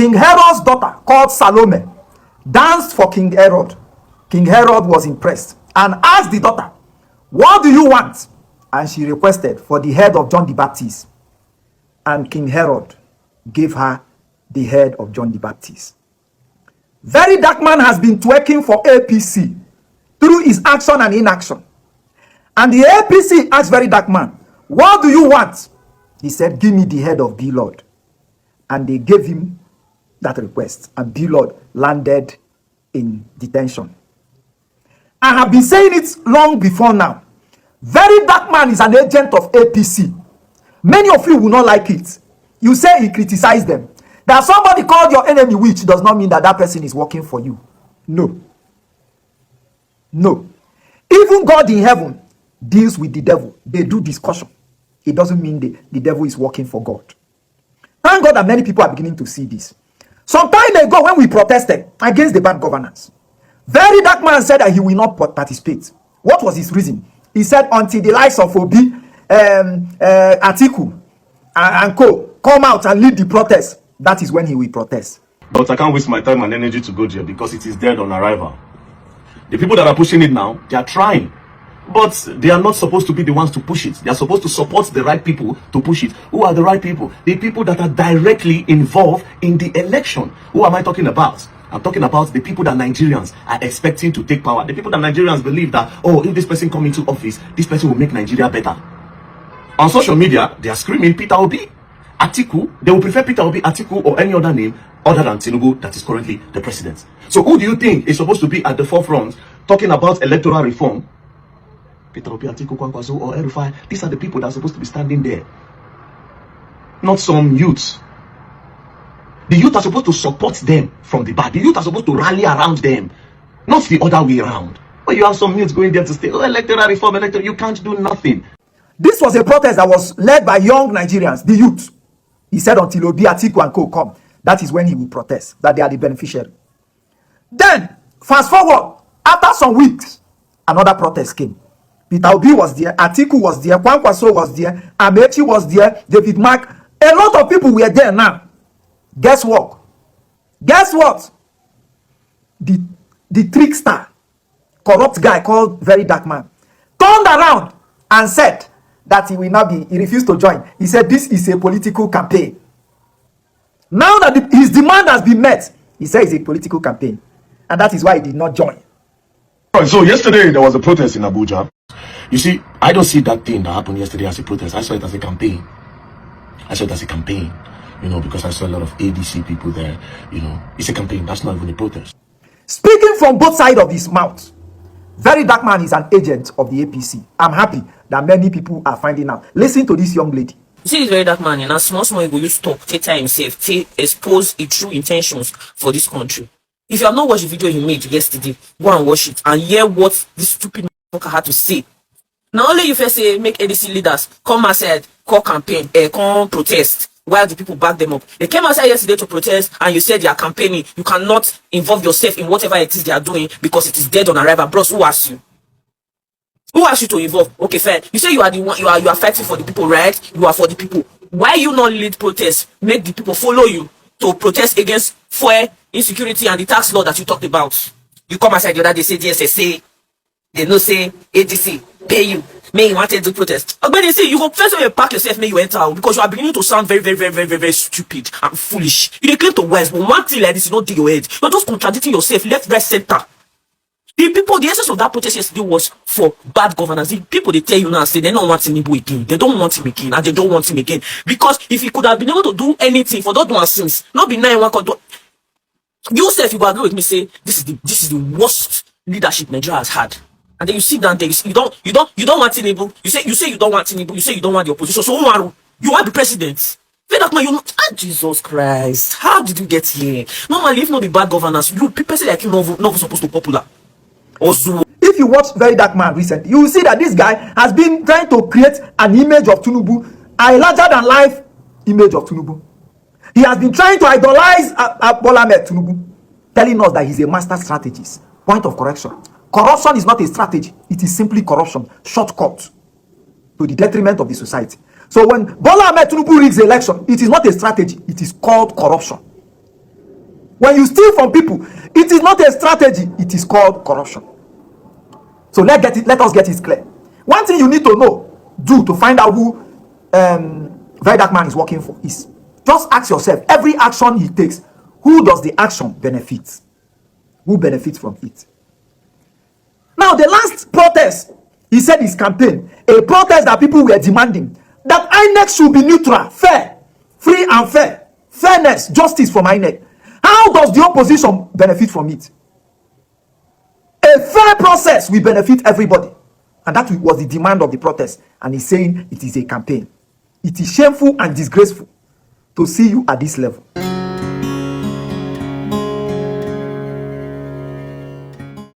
King Herod's daughter, called Salome, danced for King Herod. King Herod was impressed and asked the daughter, "What do you want?" And she requested for the head of John the Baptist. And King Herod gave her the head of John the Baptist. Verydarkman has been twerking for APC through his action and inaction. And the APC asked Verydarkman, "What do you want?" He said, "Give me the head of Blord." And they gave him that request. And Blord landed in detention. I have been saying it long before now. Verydarkman is an agent of APC. Many of you will not like it. You say he criticized them. That somebody called your enemy witch does not mean that that person is working for you. No. No. Even God in heaven deals with the devil. They do discussion. It doesn't mean the devil is working for God. Thank God that many people are beginning to see this. Some time ago, when we protested against the bad governance, Verydarkman said that he will not participate. What was his reason? He said, until the likes of Obi, Atiku, and co come out and lead the protest, that is when he will protest. But I can't waste my time and energy to go there because it is dead on arrival. The people that are pushing it now, they are trying. But they are not supposed to be the ones to push it. They are supposed to support the right people to push it. Who are the right people? The people that are directly involved in the election. Who am I talking about? I'm talking about the people that Nigerians are expecting to take power. The people that Nigerians believe that, oh, if this person comes into office, this person will make Nigeria better. On social media, they are screaming Peter Obi, Atiku. They will prefer Peter Obi, Atiku, or any other name other than Tinubu that is currently the president. So who do you think is supposed to be at the forefront talking about electoral reform? Peter Obi, Atiku, Kwankwaso, or Erufai. These are the people that are supposed to be standing there. Not some youths. The youth are supposed to support them from the back. The youth are supposed to rally around them. Not the other way around. But you have some youths going there to say, oh, electoral reform, electoral. You can't do nothing. This was a protest that was led by young Nigerians, the youth. He said until Obi, Atiku, and co come, that is when he will protest, that they are the beneficiary. Then, fast forward, after some weeks, another protest came. Peter Obi was there, Atiku was there, Kwankwaso was there, Amechi was there, David Mark. A lot of people were there now. Guess what? Guess what? The trickster, corrupt guy called Verydarkman, turned around and said that he will not be, he refused to join. He said this is a political campaign. Now that his demand has been met, he said it's a political campaign. And that is why he did not join. So yesterday there was a protest in Abuja. You see, I don't see that thing that happened yesterday as a protest. I saw it as a campaign. I saw it as a campaign, you know, because I saw a lot of ADC people there. You know, it's a campaign. That's not even a protest. Speaking from both sides of his mouth, Verydarkman is an agent of the APC. I'm happy that many people are finding out. Listen to this young lady. You see this Verydarkman, and as small he will use talk, take time himself, expose his true intentions for this country. If you have not watched the video he made yesterday, go and watch it and hear what this stupid motherfucker had to say. Now only you first say make ADC leaders come outside, call campaign, come protest while the people back them up. They came outside yesterday to protest and you said they are campaigning. You cannot involve yourself in whatever it is they are doing because it is dead on arrival. Bros, who asked you? Who asked you to involve? Okay, fine. You say you are the one, you are fighting for the people, right? You are for the people. Why you not lead protests? Make the people follow you to protest against fuel, insecurity, and the tax law that you talked about. You come outside the other day, say DSS, they no say ADC, pay you. May you wanted to protest. But when they say you go first when you pack yourself, may you enter out because you are beginning to sound very stupid and foolish. You claim to wise, but one thing like this is not dig your head. You're just contradicting yourself left, right, center. The essence of that protest yesterday was for bad governance. The people they tell you now say they don't want Tinubu again. They don't want him again, and they don't want him again. Because if he could have been able to do anything for those one since, not be 9-1 yourself, you will agree with me, say this is the worst leadership Nigeria has had. And then you sit down there, you don't want Tinubu. You say you don't want Tinubu. You say you don't want the opposition. So you want the president. Jesus Christ, how did you get here? Normally, if not be bad governance, you people say like you not supposed to be popular. Also, if you watch Verydarkman recently, you will see that this guy has been trying to create an image of Tinubu, a larger than life image of Tinubu. He has been trying to idolize Bola Ahmed Tinubu, telling us that he's a master strategist. Point of correction. Corruption is not a strategy. It is simply corruption, shortcut to the detriment of the society. So when Bola Ahmed Tinubu rigs the election, it is not a strategy. It is called corruption. When you steal from people, it is not a strategy, it is called corruption. So let us get it clear. One thing you need to do to find out who Verydarkman is working for is just ask yourself, every action he takes, who does the action benefit? Who benefits from it? Now, the last protest, he said his campaign, a protest that people were demanding that INEC should be neutral, fair, free and fair, fairness, justice from INEC. How does the opposition benefit from it? A fair process will benefit everybody. And that was the demand of the protest. And he's saying it is a campaign. It is shameful and disgraceful to see you at this level.